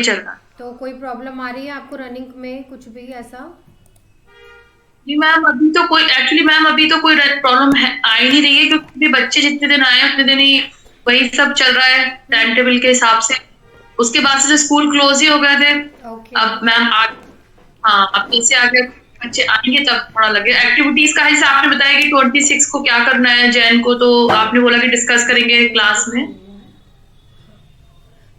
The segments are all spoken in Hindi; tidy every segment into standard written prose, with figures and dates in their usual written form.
चल रहा है। तो कोई प्रॉब्लम आ रही है आपको रनिंग में, कुछ भी ऐसा? जी मैम, अभी तो कोई प्रॉब्लम है आ ही नहीं रही है, क्योंकि बच्चे जितने दिन आए हैं उतने दिन ही वही सब चल रहा है टाइम हम्म। टेबल के हिसाब से। उसके बाद से जो स्कूल क्लोज ही हो गए थे। ओके। अब मैम आ हाँ, अब जैसे आगे बच्चे आएंगे तब थोड़ा लगे एक्टिविटीज का। जैसे आपने बताया कि 26 को क्या करना है जैन को, तो आपने बोला कि डिस्कस करेंगे क्लास में।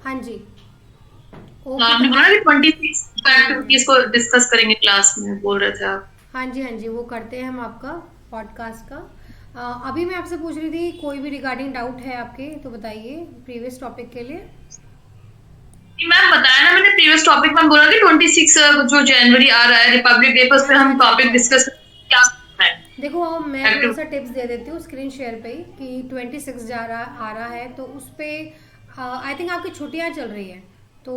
हाँ जी। तो ओके, तो आपने बोला आप। कि 26 एक्टिविटीज को डिस्कस करेंगे क्लास में, बोल रहे थे आप। हाँ जी, हाँ जी, वो करते हैं हम आपका पॉडकास्ट का। अभी मैं आपसे पूछ रही थी, कोई भी रिगार्डिंग डाउट है आपके तो बताइए, प्रीवियस टॉपिक के लिए। जी मैम, बताया ना मैंने प्रीवियस टॉपिक में, बोला कि 26 जो जनवरी आ रहा है रिपब्लिक डे पर, उस पर अच्छा, हम अच्छा, टॉपिक अच्छा। डिस्कस करेंगे क्या करना है। देखो, मैं थोड़ा सा एक्टिविटी। टिप्स दे देती हूँ स्क्रीन शेयर पे ही कि 26 आ रहा है, तो उस पर आई थिंक आपकी छुट्टियाँ चल रही हैं, तो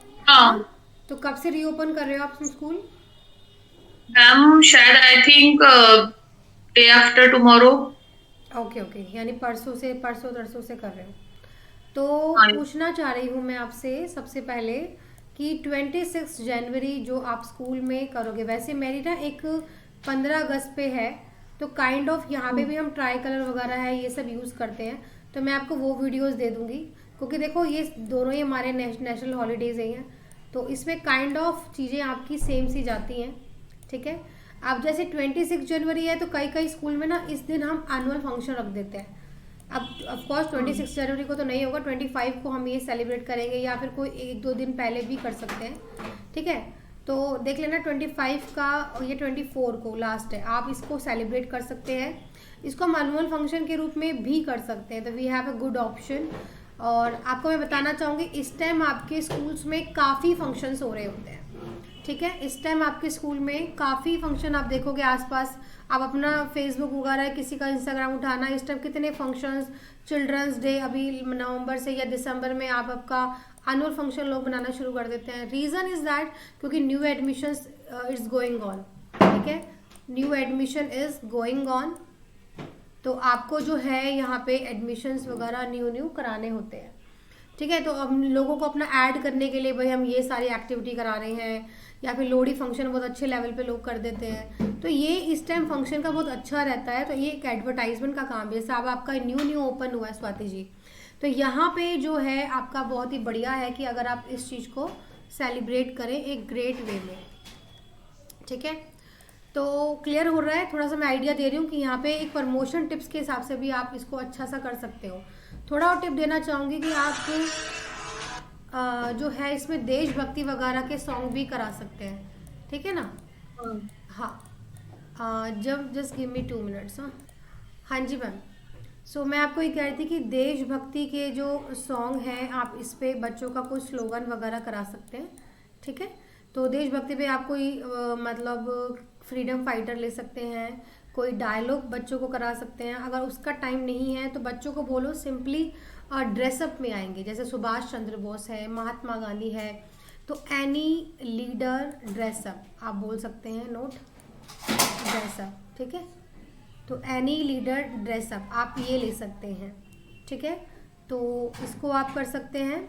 है ना? हाँ तो कब से रीओपन कर रहे हो आप स्कूल? मैम, शायद I think day after tomorrow. Okay, okay, यानी परसों तरसों से कर रहे हो। तो हाँ। पूछना चाह रही हूँ मैं आपसे सबसे पहले कि 26 जनवरी जो आप स्कूल में करोगे, वैसे मेरी ना एक 15 अगस्त पे है, तो काइंड ऑफ यहाँ पे भी हम ट्राई कलर वगैरह है ये सब यूज़ करते हैं, तो मैं आपको वो वीडियोस दे दूँगी, क्योंकि देखो ये दोनों ही हमारे नेशनल हॉलीडेज़ ही हैं, तो इसमें काइंड ऑफ चीज़ें आपकी सेम सी जाती हैं। ठीक है। अब जैसे 26 जनवरी है, तो कई कई स्कूल में ना इस दिन हम एनुअल फंक्शन रख देते हैं। अब ऑफकोर्स 26 जनवरी को तो नहीं होगा, 25 को हम ये सेलिब्रेट करेंगे, या फिर कोई एक दो दिन पहले भी कर सकते हैं। ठीक है। तो देख लेना 25 का, और ये 24 को लास्ट है, आप इसको सेलिब्रेट कर सकते हैं। इसको हम एनुअल फंक्शन के रूप में भी कर सकते हैं, तो we have a good option. और आपको मैं बताना चाहूँगी, इस टाइम आपके स्कूल्स में काफ़ी फंक्शंस हो रहे होते हैं। ठीक है, इस टाइम आपके स्कूल में काफ़ी फंक्शन आप देखोगे आसपास। आप अपना फेसबुक वगैरह, किसी का इंस्टाग्राम उठाना, इस टाइम कितने फंक्शंस, चिल्ड्रंस डे अभी नवंबर से या दिसंबर में आप आपका एनुअल फंक्शन लोग बनाना शुरू कर देते हैं। रीज़न इज़ दैट क्योंकि new admissions it's going on. ठीक है, new admission is going on, तो आपको जो है यहाँ पे एडमिशन्स वगैरह न्यू न्यू कराने होते हैं। ठीक है, तो हम लोगों को अपना ऐड करने के लिए भाई हम ये सारी एक्टिविटी करा रहे हैं, या फिर लोहड़ी फंक्शन बहुत अच्छे लेवल पे लोग कर देते हैं, तो ये इस टाइम फंक्शन का बहुत अच्छा रहता है, तो ये एक एडवर्टाइजमेंट का काम है। जैसे अब आपका न्यू न्यू ओपन हुआ है स्वाति जी, तो यहाँ पे जो है आपका बहुत ही बढ़िया है कि अगर आप इस चीज़ को सेलिब्रेट करें एक ग्रेट वे में। ठीक है, तो क्लियर हो रहा है? थोड़ा सा मैं आइडिया दे रही हूँ कि यहाँ पे एक प्रमोशन टिप्स के हिसाब से भी आप इसको अच्छा सा कर सकते हो। थोड़ा और टिप देना चाहूँगी कि आप जो है इसमें देशभक्ति वगैरह के सॉन्ग भी करा सकते हैं। ठीक है ना? हाँ। जब जस्ट गिव मी 2 मिनट्स। हाँ, हाँ जी मैम। सो मैं आपको ये कह रही थी कि देशभक्ति के जो सॉन्ग हैं, आप इस पे बच्चों का कोई स्लोगन वगैरह करा सकते हैं। ठीक है, तो देशभक्ति पे आप कोई मतलब फ्रीडम फाइटर ले सकते हैं, कोई डायलॉग बच्चों को करा सकते हैं। अगर उसका टाइम नहीं है तो बच्चों को बोलो सिंपली ड्रेसअप में आएंगे, जैसे सुभाष चंद्र बोस है, महात्मा गांधी है, तो एनी लीडर ड्रेसअप आप बोल सकते हैं, नोट ड्रेसअप। ठीक है, तो एनी लीडर ड्रेसअप आप ये ले सकते हैं। ठीक है, तो इसको आप कर सकते हैं।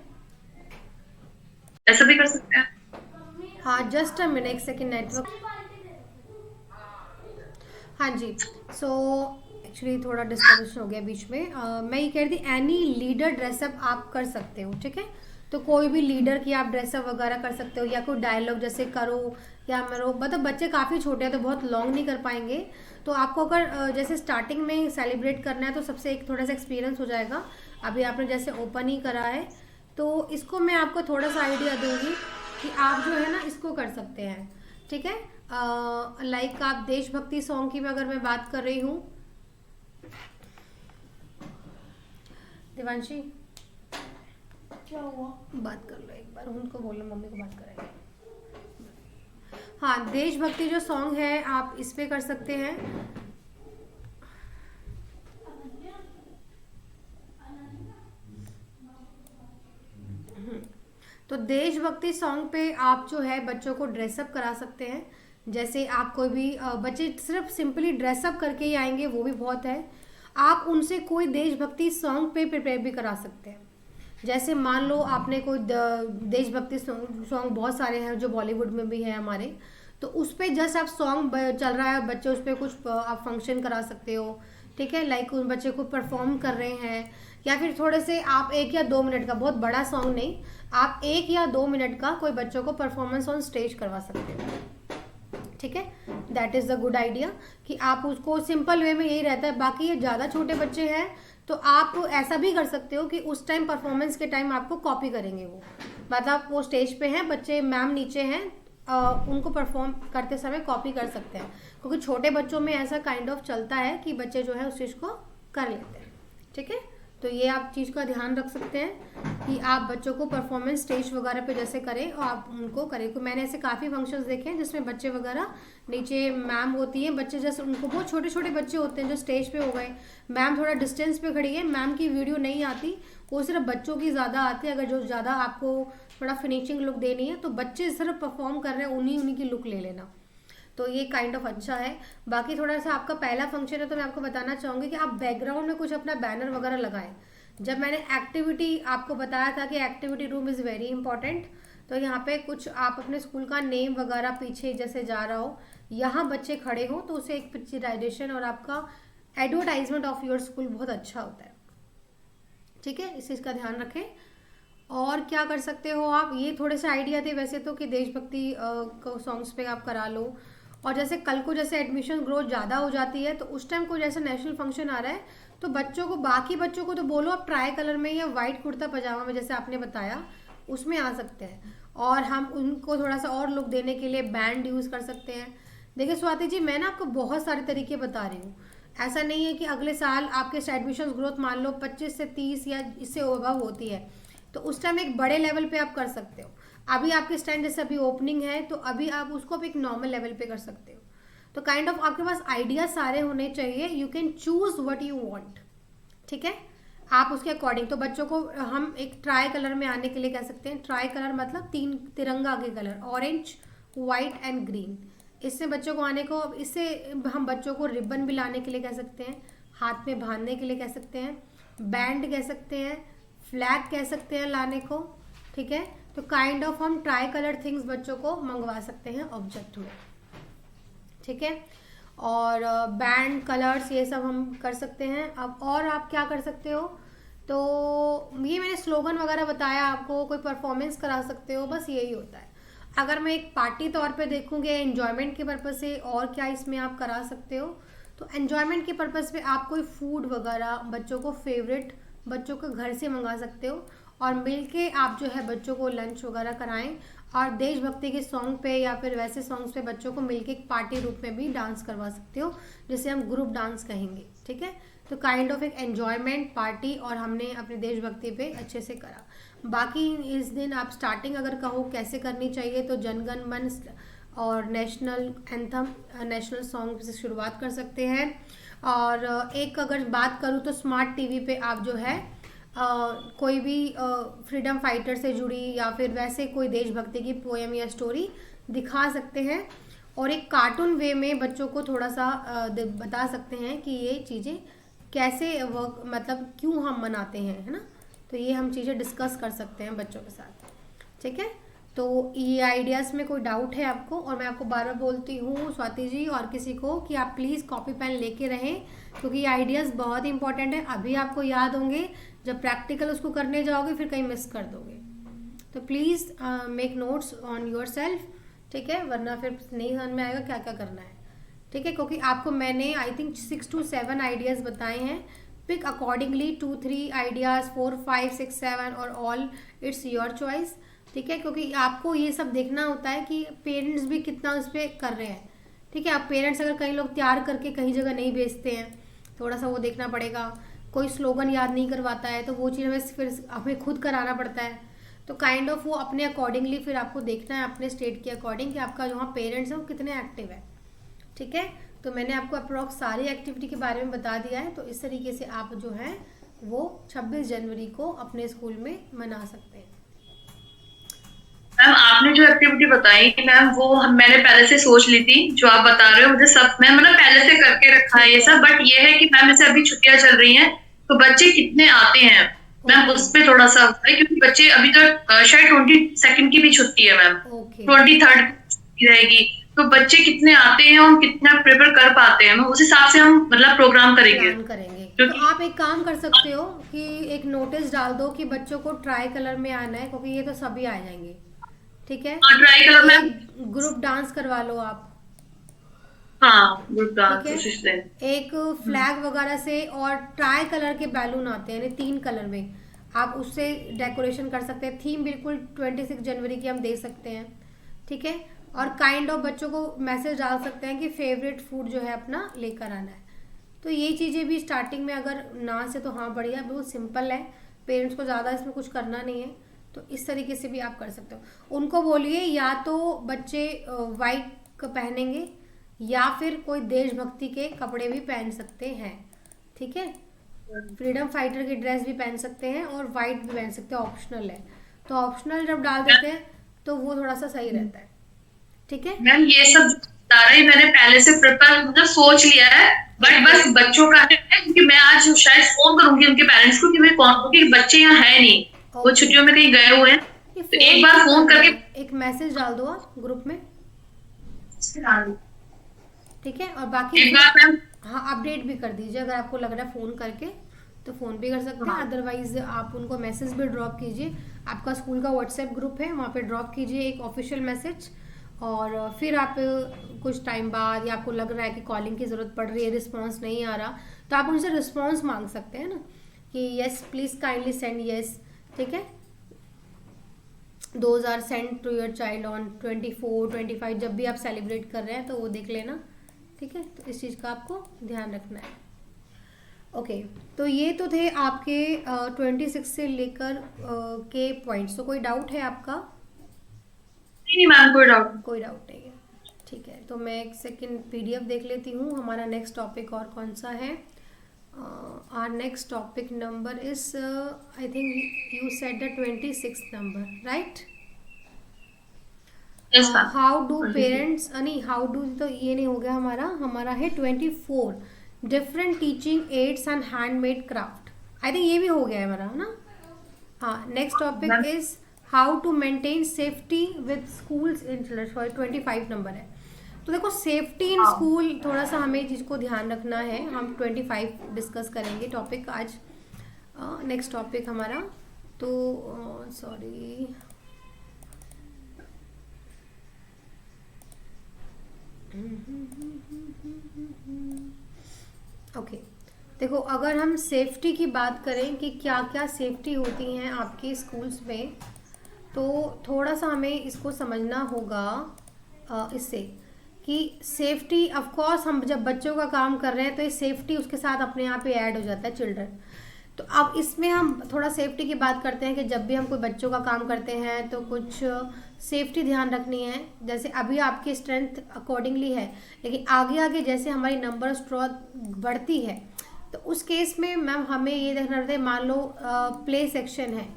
ऐसा भी कर सकते हैं। हाँ, जस्ट अ मिनट, एक सेकेंड, नेटवर्क। हाँ जी। सो एक्चुअली थोड़ा डिस्टर्बेंस हो गया बीच में। मैं ये कह रही थी एनी लीडर ड्रेसअप आप कर सकते हो। ठीक है, तो कोई भी लीडर की आप ड्रेसअप वगैरह कर सकते हो, या कोई डायलॉग जैसे करो या मरो, मतलब बच्चे काफ़ी छोटे हैं तो बहुत लॉन्ग नहीं कर पाएंगे, तो आपको अगर जैसे स्टार्टिंग में सेलिब्रेट करना है तो सबसे एक थोड़ा सा एक्सपीरियंस हो जाएगा। अभी आपने जैसे ओपन ही करा है, तो इसको मैं आपको थोड़ा सा आइडिया दूंगी कि आप जो है ना इसको कर सकते हैं। ठीक है, लाइक आप देशभक्ति सॉन्ग की अगर मैं बात कर रही हूँ, देवांशी क्या हुआ, बात कर लो एक बार, उनको बोलो मम्मी को बात करेंगे। हाँ, देशभक्ति जो सॉन्ग है आप इस पे कर सकते हैं। तो देशभक्ति सॉन्ग पे आप जो है बच्चों को ड्रेसअप करा सकते हैं। जैसे आप कोई भी बच्चे सिर्फ सिंपली ड्रेसअप करके ही आएंगे वो भी बहुत है, आप उनसे कोई देशभक्ति सॉन्ग पे प्रिपेयर भी करा सकते हैं। जैसे मान लो आपने कोई देशभक्ति सॉन्ग बहुत सारे हैं जो बॉलीवुड में भी है हमारे, तो उस पे जस्ट आप सॉन्ग चल रहा है, बच्चे उस पर कुछ आप फंक्शन करा सकते हो, ठीक है, लाइक उन बच्चे को परफॉर्म कर रहे हैं, या फिर थोड़े से आप 1 या 2 मिनट का, बहुत बड़ा सॉन्ग नहीं, आप 1 या 2 मिनट का कोई बच्चों को परफॉर्मेंस ऑन स्टेज करवा सकते हो, ठीक है। That is the good idea कि आप उसको सिंपल वे में यही रहता है। बाकी ये ज़्यादा छोटे बच्चे हैं तो आप ऐसा भी कर सकते हो कि उस टाइम परफॉर्मेंस के टाइम आपको कॉपी करेंगे वो, मतलब वो स्टेज पे हैं बच्चे, मैम नीचे हैं, उनको परफॉर्म करते समय कॉपी कर सकते हैं, क्योंकि छोटे बच्चों में ऐसा काइंड ऑफ चलता है कि बच्चे जो है उस चीज़ को कर लेते हैं, ठीक है। तो ये आप चीज़ का ध्यान रख सकते हैं कि आप बच्चों को परफॉर्मेंस स्टेज वगैरह पे जैसे करें और आप उनको करें। तो मैंने ऐसे काफ़ी फंक्शंस देखे हैं जिसमें बच्चे वगैरह नीचे मैम होती हैं, बच्चे जैसे उनको बहुत छोटे छोटे बच्चे होते हैं जो स्टेज पे हो गए, मैम थोड़ा डिस्टेंस पे खड़ी है, मैम की वीडियो नहीं आती, वो सिर्फ बच्चों की ज़्यादा आती है। अगर जो ज़्यादा आपको थोड़ा फिनिशिंग लुक देनी है तो बच्चे सिर्फ परफॉर्म कर रहे हैं, उन्हीं की लुक ले लेना, तो ये काइंड ऑफ अच्छा है। बाकी थोड़ा सा आपका पहला फंक्शन है तो मैं आपको बताना चाहूँगी कि आप बैकग्राउंड में कुछ अपना बैनर वगैरह लगाएं। जब मैंने एक्टिविटी आपको बताया था कि activity room is very important, तो यहाँ पे कुछ आप अपने स्कूल का नेम वगैरह पीछे जैसे जा रहा हो, यहाँ बच्चे खड़े हो तो उसे एक पिक्चराइजेशन और आपका एडवर्टाइजमेंट ऑफ योर स्कूल बहुत अच्छा होता है, ठीक है, इस चीज़ का ध्यान रखें। और क्या कर सकते हो आप, ये थोड़े से आइडिया थे वैसे तो कि देशभक्ति को सॉन्ग्स पे आप करा लो। और जैसे कल को जैसे एडमिशन ग्रोथ ज़्यादा हो जाती है तो उस टाइम को जैसे नेशनल फंक्शन आ रहा है तो बच्चों को, बाकी बच्चों को तो बोलो आप ट्राई कलर में या वाइट कुर्ता पजामा में जैसे आपने बताया उसमें आ सकते हैं, और हम उनको थोड़ा सा और लुक देने के लिए बैंड यूज़ कर सकते हैं। देखिए स्वाति जी, मैं ना आपको बहुत सारे तरीके बता रही हूँ, ऐसा नहीं है कि अगले साल आपके एडमिशन ग्रोथ मान लो 25 से 30 या इससे ओवर होती है तो उस टाइम एक बड़े लेवल पे आप कर सकते हो। अभी आपके स्टैंड जैसे अभी ओपनिंग है तो अभी आप उसको भी एक नॉर्मल लेवल पे कर सकते हो। तो काइंड ऑफ आपके पास आइडिया सारे होने चाहिए, you can choose what you want, ठीक है, आप उसके अकॉर्डिंग। तो बच्चों को हम एक ट्राई कलर में आने के लिए कह सकते हैं, ट्राई कलर मतलब 3 तिरंगा के colour, orange, white and green, इससे बच्चों को आने को, इससे हम बच्चों को रिबन भी लाने के लिए कह सकते हैं, हाथ में बांधने के लिए कह सकते हैं, बैंड कह सकते हैं, फ्लैग कह सकते हैं लाने को, ठीक है। तो काइंड ऑफ हम ट्राई कलर थिंग्स बच्चों को मंगवा सकते हैं ऑब्जेक्ट में, ठीक है। और बैंड कलर्स ये सब हम कर सकते हैं। अब और आप क्या कर सकते हो, तो ये मैंने स्लोगन वगैरह बताया आपको, कोई परफॉर्मेंस करा सकते हो, बस यही होता है। अगर मैं एक पार्टी तौर पे देखूँगी एन्जॉयमेंट के पर्पज़ से और क्या इसमें आप करा सकते हो, तो एन्जॉयमेंट के पर्पज़ पे आप कोई फूड वगैरह बच्चों को फेवरेट बच्चों को घर से मंगा सकते हो और मिलके आप जो है बच्चों को लंच वगैरह कराएं, और देशभक्ति के सॉन्ग पे या फिर वैसे सॉन्ग्स पे बच्चों को मिलके एक पार्टी रूप में भी डांस करवा सकते हो, जिसे हम ग्रुप डांस कहेंगे, ठीक है। तो काइंड ऑफ एक एन्जॉयमेंट पार्टी और हमने अपनी देशभक्ति पे अच्छे से करा। बाकी इस दिन आप स्टार्टिंग अगर कहो कैसे करनी चाहिए तो जनगण मन और नेशनल एंथम, नेशनल सॉन्ग से शुरुआत कर सकते हैं। और एक अगर बात करूँ तो स्मार्ट टीवी पे आप जो है कोई भी फ्रीडम फाइटर से जुड़ी या फिर वैसे कोई देशभक्ति की पोएम या स्टोरी दिखा सकते हैं, और एक कार्टून वे में बच्चों को थोड़ा सा बता सकते हैं कि ये चीज़ें कैसे वर्क, मतलब क्यों हम मनाते हैं, है ना। तो ये हम चीज़ें डिस्कस कर सकते हैं बच्चों के साथ, ठीक है। तो ये आइडियाज़ में कोई डाउट है आपको, और मैं आपको बार बार बोलती हूँ स्वाति जी और किसी को कि आप प्लीज़ कॉपी पेन लेके रहें, क्योंकि ये आइडियाज़ बहुत इंपॉर्टेंट है। अभी आपको याद होंगे, जब प्रैक्टिकल उसको करने जाओगे फिर कहीं मिस कर दोगे। तो please make notes on your self, ठीक है, वरना फिर नहीं समझ में आएगा क्या क्या करना है, ठीक है। क्योंकि आपको मैंने आई थिंक 6 to 7 आइडियाज़ बताए हैं, पिक अकॉर्डिंगली 2-3 आइडियाज़, 4, 5, 6, 7 और ऑल इट्स योर चॉइस, ठीक है। क्योंकि आपको ये सब देखना होता है कि पेरेंट्स भी कितना उस पर कर रहे हैं, ठीक है। आप पेरेंट्स अगर कई लोग तैयार करके कहीं जगह नहीं भेजते हैं, थोड़ा सा वो देखना पड़ेगा। कोई स्लोगन याद नहीं करवाता है तो वो चीज़ हमें फिर हमें खुद कराना पड़ता है। तो काइंड ऑफ वो अपने अकॉर्डिंगली फिर आपको देखना है अपने स्टेट के अकॉर्डिंग कि आपका जो वहाँ पेरेंट्स हैं वो कितने एक्टिव है, ठीक है। तो मैंने आपको अप्रॉक्स सारी एक्टिविटी के बारे में बता दिया है। तो इस तरीके से आप जो है वो 26 जनवरी को अपने स्कूल में मना सकते हैं। मैम आपने जो एक्टिविटी बताई मैम वो मैंने पहले से सोच ली थी, जो आप बता रहे हो मुझे सब मैं मतलब पहले से करके रखा है ये सब। बट ये है कि मैम जैसे अभी छुट्टियां चल रही हैं तो बच्चे कितने आते हैं, मैम ओके। उस पे थोड़ा सा होता है क्योंकि बच्चे अभी तो शायद 22 की भी छुट्टी है मैम, ओके। 23 की छुट्टी रहेगी। तो बच्चे कितने आते हैं और कितना प्रिपेयर कर पाते हैं, उस हिसाब से हम मतलब प्रोग्राम करेंगे प्लान करेंगे तो क्योंकि आप एक काम कर सकते हो कि एक नोटिस डाल दो कि बच्चों को ट्राई कलर में आना है, क्योंकि ये तो सभी आ जाएंगे। ठीक है। Try colour ma'am. एक ग्रुप डांस करवा लो आप। हाँ गुड ठीक है। कोशिश से। एक फ्लैग वगैरह से, और ट्राई कलर के बैलून आते हैं यानी 3 कलर में, आप उससे डेकोरेशन कर सकते हैं। थीम बिल्कुल 26 जनवरी की हम दे सकते हैं। ठीक है। और काइंड ऑफ बच्चों को मैसेज डाल सकते हैं कि फेवरेट फूड जो है अपना लेकर आना है। तो ये चीज़ें भी स्टार्टिंग में अगर ना से तो हाँ बढ़िया, बिल्कुल सिंपल है। पेरेंट्स को ज़्यादा इसमें कुछ करना नहीं है। तो इस तरीके से भी आप कर सकते हो। उनको बोलिए या तो बच्चे वाइट पहनेंगे या फिर कोई देशभक्ति के कपड़े भी पहन सकते हैं। ठीक है। फ्रीडम फाइटर की ड्रेस भी पहन सकते हैं और वाइट भी पहन सकते हैं, ऑप्शनल है। तो ऑप्शनल जब डाल देते हैं तो वो थोड़ा सा सही रहता है। ठीक है। मैम ये सब सारा ही मैंने पहले से प्रिपेयर मतलब सोच लिया है, बट बस बच्चों का है क्योंकि मैं आज शायद फोन करूंगी उनके पेरेंट्स को कि मैं कौन, क्योंकि बच्चे यहाँ है नहीं, वो ओके। छुट्टियों में कहीं गए हुए हैं। ये तो फोन एक बार क्यों कर फोन रहे करके हो, एक मैसेज डाल दो आप ग्रुप में। ठीक है। और बाकी एक फिर बार मैम। हाँ अपडेट भी कर दीजिए, अगर आपको लग रहा है फ़ोन करके तो फ़ोन भी कर सकते हैं, हाँ अदरवाइज आप उनको मैसेज भी ड्रॉप कीजिए। आपका स्कूल का व्हाट्सएप ग्रुप है, वहाँ पे ड्रॉप कीजिए एक ऑफिशियल मैसेज। और फिर आप कुछ टाइम बाद, या आपको लग रहा है कि कॉलिंग की ज़रूरत पड़ रही है, रिस्पॉन्स नहीं आ रहा, तो आप उनसे रिस्पॉन्स मांग सकते हैं ना कि yes please kindly send yes. ठीक है। Those are send to your child on 24 25, जब भी आप सेलिब्रेट कर रहे हैं तो वो देख लेना। ठीक है। तो इस चीज़ का आपको ध्यान रखना है। ओके। तो ये तो थे आपके 26 से लेकर के पॉइंट्स। तो कोई डाउट है आपका? नहीं मैम कोई डाउट। कोई डाउट नहीं है। ठीक है। तो मैं एक सेकंड पीडीएफ देख लेती हूँ, हमारा नेक्स्ट टॉपिक और कौन सा है। Our next topic number is I think you said the 26 number, right? Yes ma'am. How do parents, नहीं हाउ डू तो ये नहीं हो गया, हमारा हमारा है 24 different teaching aids and handmade craft. I think ये भी हो गया है हमारा, है ना? हाँ। Next topic is how to maintain safety with schools in children, sorry 25 number है। तो देखो सेफ्टी इन स्कूल थोड़ा सा हमें चीज़ को ध्यान रखना है। हम 25 डिस्कस करेंगे टॉपिक आज। नेक्स्ट टॉपिक हमारा तो सॉरी ओके। देखो अगर हम सेफ्टी की बात करें कि क्या क्या सेफ्टी होती हैं आपके स्कूल्स में, तो थोड़ा सा हमें इसको समझना होगा इससे कि सेफ्टी ऑफ कोर्स हम जब बच्चों का काम कर रहे हैं तो ये सेफ्टी उसके साथ अपने आप ही ऐड हो जाता है, चिल्ड्रन। तो अब इसमें हम थोड़ा सेफ्टी की बात करते हैं कि जब भी हम कोई बच्चों का काम करते हैं तो कुछ सेफ्टी ध्यान रखनी है। जैसे अभी आपकी स्ट्रेंथ अकॉर्डिंगली है, लेकिन आगे आगे जैसे हमारी नंबर स्ट्रेंथ बढ़ती है तो उस केस में मैम हमें ये देखना रहता है, मान लो प्ले सेक्शन है।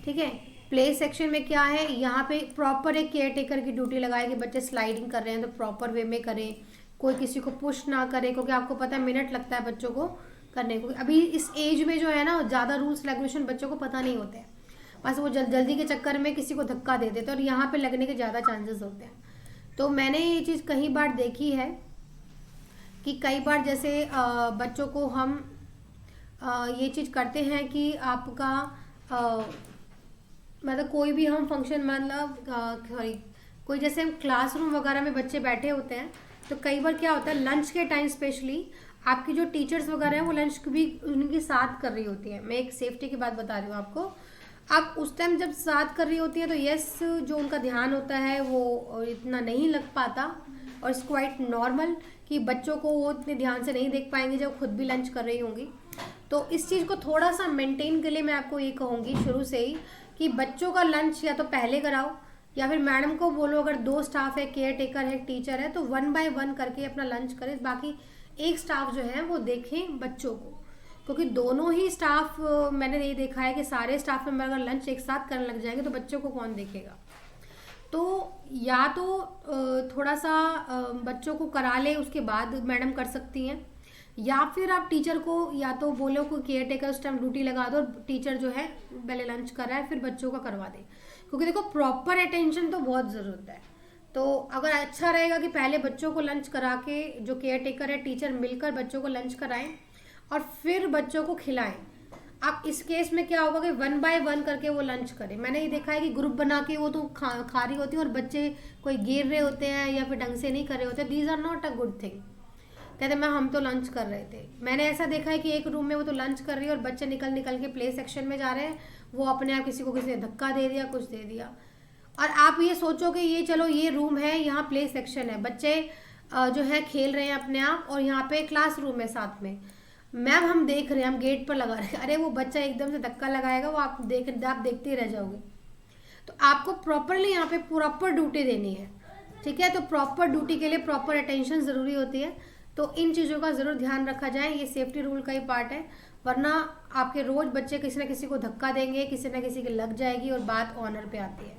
ठीक है। प्ले सेक्शन में क्या है, यहाँ पे प्रॉपर एक केयर टेकर की ड्यूटी लगाए कि बच्चे स्लाइडिंग कर रहे हैं तो प्रॉपर वे में करें, कोई किसी को पुश ना करे, क्योंकि आपको पता है मिनट लगता है बच्चों को करने को। अभी इस एज में जो है ना ज़्यादा रूल्स रेगुलेशन बच्चों को पता नहीं होते हैं, बस वो जल्दी के चक्कर में किसी को धक्का दे देते हैं और यहाँ पे लगने के ज़्यादा चांसेस होते हैं। तो मैंने ये चीज़ कई बार देखी है कि कई बार जैसे बच्चों को हम ये चीज़ करते हैं कि आपका मतलब कोई भी हम फंक्शन, मतलब सॉरी कोई जैसे हम क्लासरूम वगैरह में बच्चे बैठे होते हैं तो कई बार क्या होता है लंच के टाइम स्पेशली आपकी जो टीचर्स वगैरह हैं वो लंच भी उनके साथ कर रही होती है। मैं एक सेफ्टी की बात बता रही हूँ आपको। अब उस टाइम जब साथ कर रही होती है तो यस जो उनका ध्यान होता है वो इतना नहीं लग पाता, और इट्स क्वाइट नॉर्मल कि बच्चों को वो इतने ध्यान से नहीं देख पाएंगे जब खुद भी लंच कर रही होंगी। तो इस चीज़ को थोड़ा सा मेंटेन के लिए मैं आपको ये कहूँगी शुरू से ही कि बच्चों का लंच या तो पहले कराओ या फिर मैडम को बोलो, अगर 2 स्टाफ है, केयर टेकर है, टीचर है, तो 1 बाय 1 करके अपना लंच करें, बाकी एक स्टाफ जो है वो देखें बच्चों को। क्योंकि दोनों ही स्टाफ मैंने ये देखा है कि सारे स्टाफ में अगर लंच एक साथ करने लग जाएंगे तो बच्चों को कौन देखेगा। तो या तो थोड़ा सा बच्चों को करा ले उसके बाद मैडम कर सकती हैं, या फिर आप टीचर को या तो बोलो कोई केयर टेकर उस टाइम ड्यूटी लगा दो, टीचर जो है पहले लंच कर रहा है फिर बच्चों का करवा दे, क्योंकि देखो प्रॉपर अटेंशन तो बहुत ज़रूरत है। तो अगर अच्छा रहेगा कि पहले बच्चों को लंच करा के जो केयर टेकर है टीचर मिलकर बच्चों को लंच कराएं और फिर बच्चों को खिलाएं। अब इस केस में क्या होगा कि 1 बाय 1 करके वो लंच करें। मैंने ये देखा है कि ग्रुप बना के वो तो खा रही होती है और बच्चे कोई गिर रहे होते हैं या फिर ढंग से नहीं कर रहे होते। These are not a good thing. कहते मैम हम तो लंच कर रहे थे। मैंने ऐसा देखा है कि एक रूम में वो तो लंच कर रही है और बच्चे निकल निकल के प्ले सेक्शन में जा रहे हैं, वो अपने आप किसी को किसी ने धक्का दे दिया, कुछ दे दिया। और आप ये सोचो कि ये चलो ये रूम है, यहाँ प्ले सेक्शन है, बच्चे जो है खेल रहे हैं अपने आप, और यहाँ पे क्लासरूम है साथ में। मैम हम देख रहे हैं, हम गेट पर लगा रहे हैं, अरे वो बच्चा एकदम से धक्का लगाएगा, वो आप देखते ही रह जाओगे। तो आपको प्रॉपरली यहाँ पे प्रॉपर ड्यूटी देनी है, ठीक है। तो प्रॉपर ड्यूटी के लिए प्रॉपर अटेंशन ज़रूरी होती है। तो इन चीज़ों का ज़रूर ध्यान रखा जाए, ये सेफ्टी रूल का ही पार्ट है, वरना आपके रोज़ बच्चे किसी न किसी को धक्का देंगे, किसी न किसी की लग जाएगी और बात ऑनर पे आती है,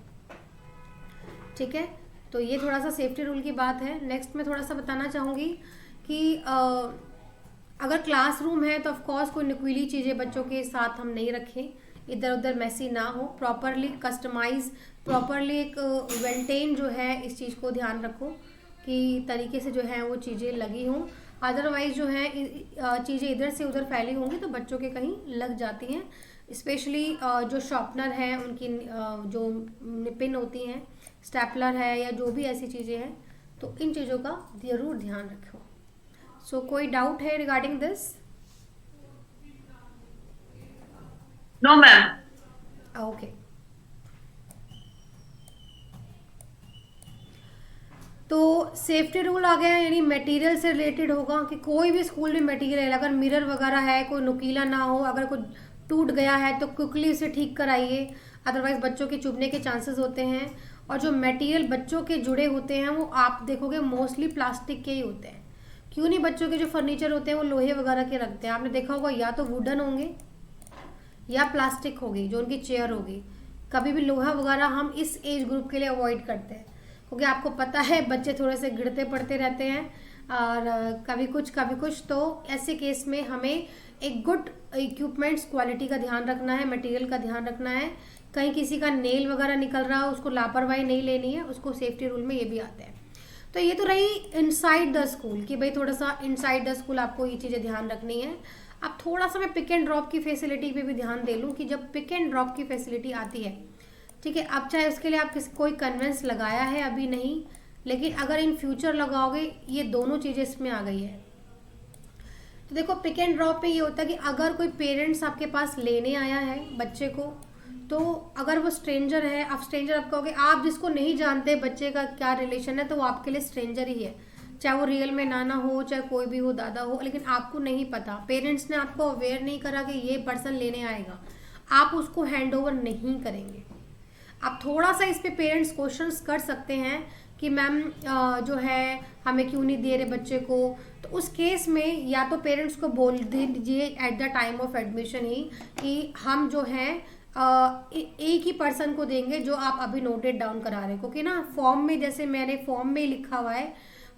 ठीक है। तो ये थोड़ा सा सेफ्टी रूल की बात है। नेक्स्ट मैं थोड़ा सा बताना चाहूँगी कि अगर क्लासरूम है तो ऑफकोर्स कोई नुकीली चीज़ें बच्चों के साथ हम नहीं रखें, इधर उधर मैसी ना हो, प्रॉपरली कस्टमाइज, प्रॉपरली एक मेंटेन जो है इस चीज़ को ध्यान रखो कि तरीके से जो है वो चीज़ें लगी हों। अदरवाइज जो है चीज़ें इधर से उधर फैली होंगी तो बच्चों के कहीं लग जाती हैं। स्पेशली जो शॉर्पनर है उनकी जो पिन होती हैं, स्टेपलर है या जो भी ऐसी चीज़ें हैं, तो इन चीज़ों का ज़रूर ध्यान रखो। सो कोई डाउट है regarding this? No ma'am. Okay. तो सेफ्टी रूल आ गया, यानी मटेरियल से रिलेटेड होगा कि कोई भी स्कूल में मटेरियल अगर मिरर वगैरह है कोई नुकीला ना हो, अगर कोई टूट गया है तो क्विकली उसे ठीक कराइए, अदरवाइज बच्चों के चुभने के चांसेस होते हैं। और जो मटेरियल बच्चों के जुड़े होते हैं वो आप देखोगे मोस्टली प्लास्टिक के ही होते हैं। क्यों नहीं, बच्चों के जो फर्नीचर होते हैं वो लोहे वगैरह के रखते हैं, आपने देखा होगा, या तो वुडन होंगे या प्लास्टिक होगी जो उनकी चेयर होगी। कभी भी लोहा वगैरह हम इस एज ग्रुप के लिए अवॉइड करते हैं, क्योंकि आपको पता है बच्चे थोड़े से गिरते पड़ते रहते हैं और कभी कुछ। तो ऐसे केस में हमें एक गुड इक्विपमेंट्स क्वालिटी का ध्यान रखना है, मटेरियल का ध्यान रखना है। कहीं किसी का नेल वगैरह निकल रहा है उसको लापरवाही नहीं लेनी है, उसको सेफ्टी रूल में ये भी आता है। तो ये तो रही इनसाइड द स्कूल कि भाई थोड़ा सा इनसाइड द स्कूल आपको ये चीज़ें ध्यान रखनी है। अब थोड़ा सा मैं पिक एंड ड्रॉप की फैसिलिटी पे भी ध्यान दे लूँ कि जब पिक एंड ड्रॉप की फैसिलिटी आती है, ठीक है, अब चाहे उसके लिए आप कोई कन्वेंस लगाया है अभी नहीं, लेकिन अगर इन फ्यूचर लगाओगे, ये दोनों चीज़ें इसमें आ गई है। तो देखो पिक एंड ड्रॉप पे ये होता है कि अगर कोई पेरेंट्स आपके पास लेने आया है बच्चे को, तो अगर वो स्ट्रेंजर है, आप स्ट्रेंजर आप कहोगे, आप जिसको नहीं जानते बच्चे का क्या रिलेशन है, तो वो आपके लिए स्ट्रेंजर ही है, चाहे वो रियल में नाना हो चाहे कोई भी हो, दादा हो, लेकिन आपको नहीं पता, पेरेंट्स ने आपको अवेयर नहीं करा कि ये पर्सन लेने आएगा, आप उसको हैंड ओवर नहीं करेंगे। आप थोड़ा सा इस पे पेरेंट्स क्वेश्चंस कर सकते हैं कि मैम जो है हमें क्यों नहीं दे रहे बच्चे को, तो उस केस में या तो पेरेंट्स को बोल दीजिए at the time of admission ही कि हम जो है एक ही पर्सन को देंगे जो आप अभी नोटेड डाउन करा रहे हैं, क्योंकि ना फॉर्म में, जैसे मैंने फॉर्म में लिखा हुआ है,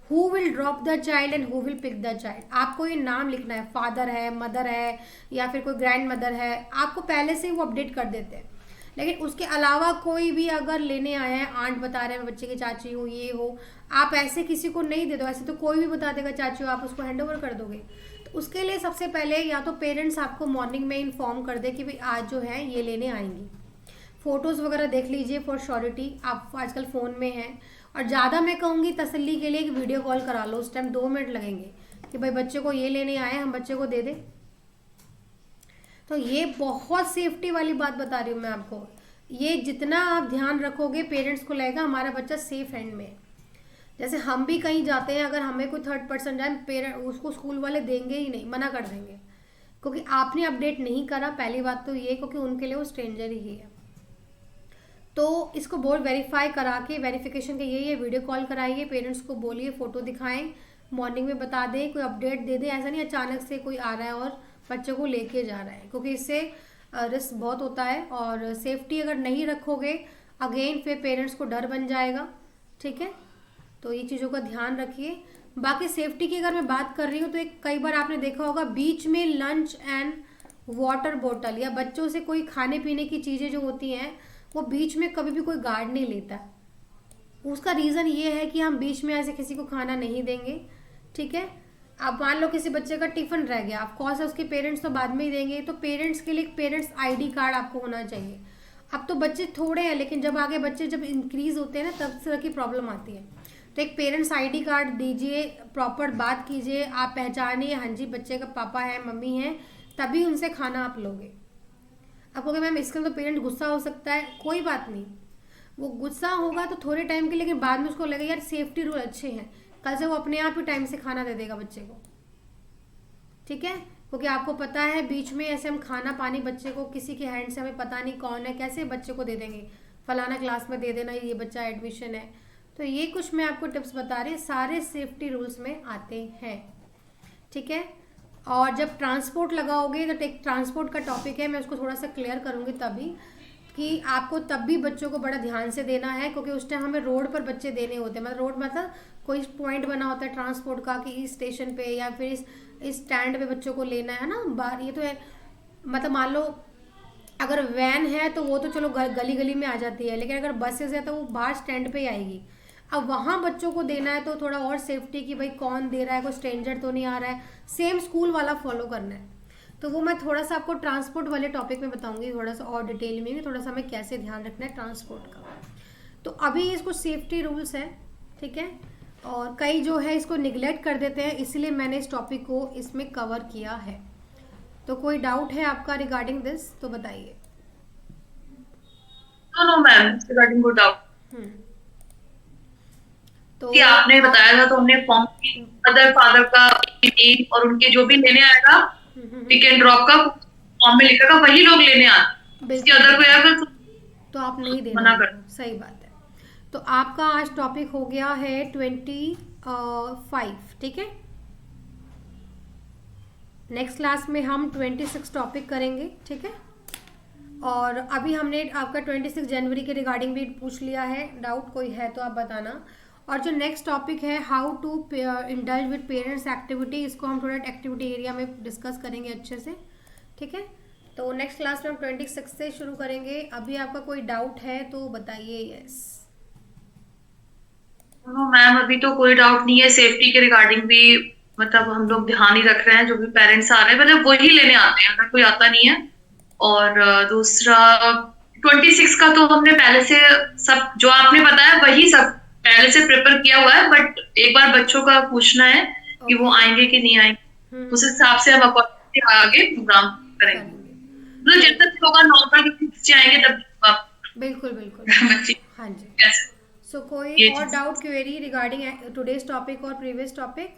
who will drop the child and who will pick the child, आपको ये नाम लिखना है, फादर है, मदर है या फिर कोई ग्रैंड मदर है, आपको पहले से ही वो अपडेट कर देते हैं। लेकिन उसके अलावा कोई भी अगर लेने आया है, आंट बता रहे हैं मैं बच्चे की चाची हूँ, ये हो, आप ऐसे किसी को नहीं दे दो, ऐसे तो कोई भी बता देगा चाची हो, आप उसको हैंड ओवर कर दोगे। तो उसके लिए सबसे पहले या तो पेरेंट्स आपको मॉर्निंग में इन्फॉर्म कर दे कि भाई आज जो है ये लेने आएंगी, फ़ोटोज़ वगैरह देख लीजिए फॉर श्योरिटी, आप आजकल फ़ोन में हैं, और ज़्यादा मैं कहूँगी तसल्ली के लिए एक वीडियो कॉल करा लो, उस टाइम 2 मिनट लगेंगे कि भाई बच्चे को ये लेने आए, हम बच्चे को दे दें। तो ये बहुत सेफ्टी वाली बात बता रही हूँ मैं आपको, ये जितना आप ध्यान रखोगे पेरेंट्स को लगेगा हमारा बच्चा सेफ हैंड में। जैसे हम भी कहीं जाते हैं, अगर हमें कोई थर्ड पर्सन जाए, पेरेंट उसको स्कूल वाले देंगे ही नहीं, मना कर देंगे, क्योंकि आपने अपडेट नहीं करा, पहली बात तो ये, क्योंकि उनके लिए वो स्ट्रेंजर ही है। तो इसको बोर्ड वेरीफाई करा के, वेरिफिकेशन के ये वीडियो कॉल कराइए, पेरेंट्स को बोलिए, फ़ोटो दिखाएं, मॉर्निंग में बता दें, कोई अपडेट दे दें, ऐसा नहीं अचानक से कोई आ रहा है और बच्चों को लेके जा रहा है, क्योंकि इससे रिस्क बहुत होता है। और सेफ्टी अगर नहीं रखोगे अगेन फिर पेरेंट्स को डर बन जाएगा, ठीक है। तो ये चीज़ों का ध्यान रखिए। बाकी सेफ्टी की अगर मैं बात कर रही हूँ तो एक कई बार आपने देखा होगा बीच में लंच एंड वाटर बॉटल या बच्चों से कोई खाने पीने की चीज़ें जो होती हैं वो बीच में कभी भी कोई गार्ड नहीं लेता। उसका रीज़न ये है कि हम बीच में ऐसे किसी को खाना नहीं देंगे, ठीक है। अब मान लो किसी बच्चे का टिफिन रह गया, ऑफ कोर्स उसके पेरेंट्स तो बाद में ही देंगे, तो पेरेंट्स के लिए एक पेरेंट्स आईडी कार्ड आपको होना चाहिए। अब तो बच्चे थोड़े हैं, लेकिन जब आगे बच्चे जब इंक्रीज होते हैं ना तब तरह की प्रॉब्लम आती है। तो एक पेरेंट्स आईडी कार्ड दीजिए, प्रॉपर बात कीजिए, आप पहचानिए हाँ जी बच्चे का पापा है मम्मी है, तभी उनसे खाना आप लोगे। आप कहोगे मैम इसके तो पेरेंट गुस्सा हो सकता है, कोई बात नहीं, वो गुस्सा होगा तो थोड़े टाइम के लिए, लेकिन बाद में उसको लगेगा यार सेफ्टी रूल अच्छे हैं, कल से वो अपने आप ही टाइम से खाना दे देगा बच्चे को, ठीक है। क्योंकि आपको पता है बीच में ऐसे हम खाना पानी बच्चे को किसी के हैंड से, हमें पता नहीं कौन है, कैसे बच्चे को दे देंगे, फलाना क्लास में दे देना ये बच्चा एडमिशन है। तो ये कुछ मैं आपको टिप्स बता रही हूँ, सारे सेफ्टी रूल्स में आते हैं, ठीक है। और जब ट्रांसपोर्ट लगाओगे तो एक ट्रांसपोर्ट का टॉपिक है, मैं उसको थोड़ा सा क्लियर करूँगी तभी, कि आपको तब भी बच्चों को बड़ा ध्यान से देना है, क्योंकि उस टाइम हमें रोड पर बच्चे देने होते हैं। मतलब रोड मतलब कोई पॉइंट बना होता है ट्रांसपोर्ट का कि इस स्टेशन पे या फिर इस स्टैंड पे बच्चों को लेना है ना बाहर। ये तो है, मतलब मान लो अगर वैन है तो वो तो चलो गली गली में आ जाती है, लेकिन अगर बसेस है तो वो बाहर स्टैंड पे ही आएगी। अब वहाँ बच्चों को देना है तो थोड़ा और सेफ्टी की, भाई कौन दे रहा है, कोई स्ट्रेंजर तो नहीं आ रहा है, सेम स्कूल वाला फॉलो करना है। तो वो मैं थोड़ा सा आपको ट्रांसपोर्ट वाले टॉपिक में बताऊंगी थोड़ा सा और डिटेल में, थोड़ा सा हमें कैसे ध्यान रखना है ट्रांसपोर्ट का। तो अभी इसको सेफ्टी रूल्स है, ठीक है, और कई जो है इसको निगलेक्ट कर देते हैं, इसलिए मैंने इस टॉपिक को इसमें कवर किया है। तो कोई डाउट है आपका रिगार्डिंग दिस तो बताइए। No ma'am, regarding good doubt तो कि आपने बताया था, तो हमने फॉर्म मदर फादर का नेम और उनके जो भी लेने आएगा पिक एंड ड्रॉप का फॉर्म में लिखेगा, वही लोग लेने आते, इसके अदर कोई आएगा तो आप नहीं देना, मना कर। सही बात है। तो आपका आज टॉपिक हो गया है 25, ठीक है। नेक्स्ट क्लास में हम 26 टॉपिक करेंगे, ठीक है। और अभी हमने आपका 26 जनवरी के रिगार्डिंग भी पूछ लिया है, डाउट कोई है तो आप बताना। और जो नेक्स्ट टॉपिक है how to indulge with parents activity, इसको हम थोड़ा एक्टिविटी एरिया में डिस्कस करेंगे अच्छे से, ठीक है। तो नेक्स्ट क्लास में हम 26 से शुरू करेंगे। अभी आपका कोई डाउट है तो बताइए। यस मैम, अभी तो कोई डाउट नहीं है, सेफ्टी के रिगार्डिंग भी मतलब हम लोग ध्यान ही रख रहे हैं, जो भी पेरेंट्स आ रहे हैं मतलब वही लेने आते हैं, अगर कोई आता नहीं है। और दूसरा 26 का तो हमने पहले से सब जो आपने बताया वही सब पहले से प्रिपेयर किया हुआ है, बट एक बार बच्चों का पूछना है कि वो आएंगे कि नहीं आएंगे, उस हिसाब से हम अकॉर्डिंगली आगे प्रोग्राम करेंगे। मतलब जब तक होगा नॉर्मल बच्चे आएंगे तब बिल्कुल बिल्कुल बच्चे। हाँ जी। कैसे सो कोई और doubt query regarding today's topic और प्रीवियस टॉपिक?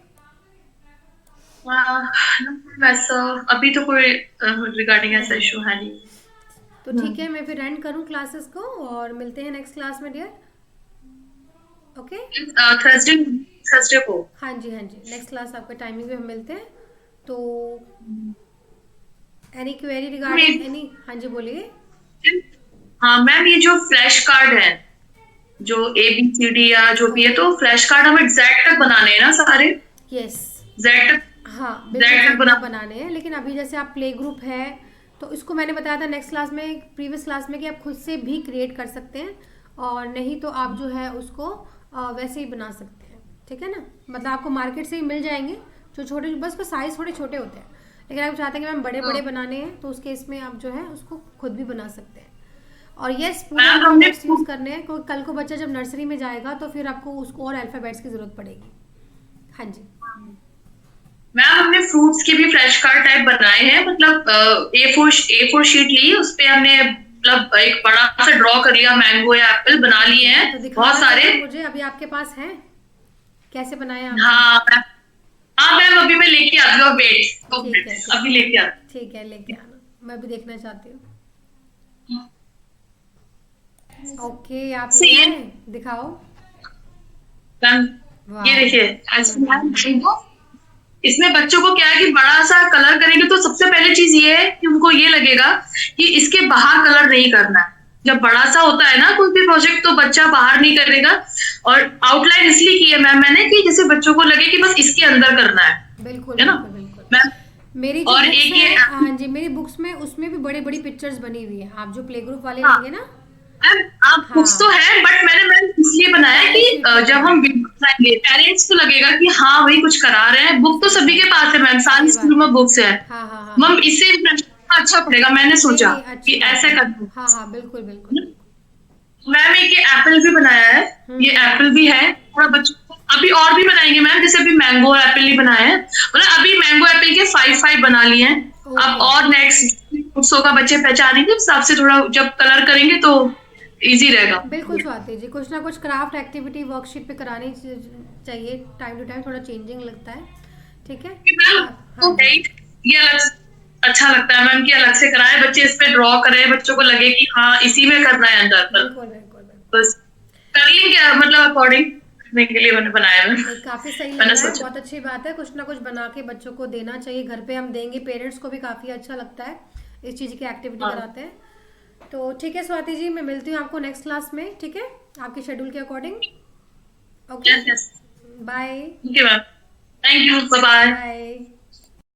वैसा अभी तो कोई रिगार्डिंग ऐसा इशू है नहीं। तो ठीक है, मैं फिर एंड करूं क्लासेस को और मिलते हैं नेक्स्ट क्लास में डियर। ओके, थर्सडे को। हाँ जी नेक्स्ट क्लास आपका टाइमिंग में हम मिलते हैं। तो एनी क्वेरी रिगार्डिंग एनी? हाँ जी बोलिए। हाँ मैम, ये जो फ्लैश कार्ड है जो ABCD या जो भी है, तो फ्लैश कार्ड हमें जेड तक बनाने हैं ना सारे? यस जेड तक, हाँ जेड तक बनाने हैं। लेकिन अभी जैसे आप प्ले ग्रुप है तो इसको मैंने बताया था नेक्स्ट क्लास में, प्रीवियस क्लास में, कि आप खुद से भी क्रिएट कर सकते हैं, और नहीं तो आप जो है उसको वैसे ही बना सकते हैं, ठीक है ना। मतलब आपको मार्केट से ही मिल जाएंगे जो छोटे, बस उसका साइज थोड़े छोटे होते हैं, लेकिन आप चाहते हैं कि मैम बड़े बड़े बनाने हैं तो उस केस में आप जो है उसको खुद भी बना सकते हैं। और यस, पूरे अल्फाबेट्स यूज करने हैं, क्योंकि कल को बच्चा जब नर्सरी में जाएगा तो फिर आपको उसको और अल्फाबेट्स की जरूरत पड़ेगी। हाँ जी मैम, हमने फ्रूट्स के भी फ्लैश कार्ड टाइप बनाए हैं, मतलब A4 शीट ली, उस पे हमने मतलब एक बड़ा सा ड्रॉ कर लिया, मैंगो या एप्पल बना लिए हैं, तो बहुत सारे। मुझे अभी आपके पास है, कैसे बनाए आप? हाँ मैम, अभी मैं लेके आती हूँ, वेट अभी लेके आती। ठीक है, लेके आना, मैं भी देखना चाहती हूँ। ओके, आप दिखाओ। ये देखिए, इसमें बच्चों को क्या है कि बड़ा सा कलर करेंगे तो सबसे पहले चीज ये है कि उनको ये लगेगा कि इसके बाहर कलर नहीं करना है। जब बड़ा सा होता है ना कोई भी प्रोजेक्ट, तो बच्चा बाहर नहीं करेगा, और आउटलाइन इसलिए की है मैम मैंने कि जैसे बच्चों को लगे कि बस इसके अंदर करना बिल्कुल है ना बिल्कुल बिल्कुल। मैम। मेरी जो और बुक्स एक है, ये हाँ जी, मेरी बुक्स में उसमें भी बड़ी बड़ी पिक्चर्स बनी हुई है। आप जो प्ले ग्रुप वाले हाँ लेंगे ना, मैम आप हाँ, कुछ तो है बट मैंने मैम इसलिए बनाया कि सारे शीट पे जब बने हम हैं। वीडियो बनाएंगे पेरेंट्स को लगेगा कि हाँ वही कुछ करा रहे हैं। बुक तो सही सभी बात के पास है मैम, सारे सही स्कूल बात है। में बुक्स है हाँ हाँ हाँ हाँ मैम, हाँ। इससे impression अच्छा पड़ेगा। मैंने नहीं सोचा नहीं, अच्छी कि बात ऐसे है। करते हाँ हाँ, बिल्कुल बिल्कुल बिल्कुल। मैम। एक ये एप्पल भी बनाया है, ये एप्पल भी है थोड़ा बच्चों को। अभी और भी बनाएंगे मैम, जैसे अभी मैंगो एप्पल ही बनाए हैं, मतलब अभी मैंगो एप्पल के 5 बना लिए हैं। अब ओके। और नेक्स्ट फ्रूट्सों का बच्चे पहचानेंगे उस हिसाब से, थोड़ा जब कलर करेंगे तो इजी रहेगा। बिल्कुल स्वाति जी, कुछ ना कुछ क्राफ्ट एक्टिविटी वर्कशीट पे करानी चाहिए, टाइम टू टाइम थोड़ा चेंजिंग लगता है। ठीक है। कि मैम हाँ तो जी, ये अलग अच्छा लगता है मैम कि अलग से कराए, बच्चे इस पे ड्रॉ करें, बच्चों को लगे कि हाँ इसी में करना है अंदर तक। बिल्कुल बिल्कुल बिल्कुल। बस करिए क्या मतलब अकॉर्डिंग करने के लिए मैंने बनाया है। नहीं, काफ़ी सही लग मैंने रहा है, सोचा बहुत अच्छी बात है। कुछ ना कुछ बना के बच्चों को देना चाहिए, घर पे हम देंगे, पेरेंट्स को भी काफ़ी अच्छा लगता है इस चीज़ की एक्टिविटी हाँ कराते हैं। तो ठीक है स्वाति जी, मैं मिलती हूँ आपको नेक्स्ट क्लास में, ठीक है, आपके शेड्यूल के according. Okay, yes yes bye. ठीक है ma'am, thank you, bye bye. Bye.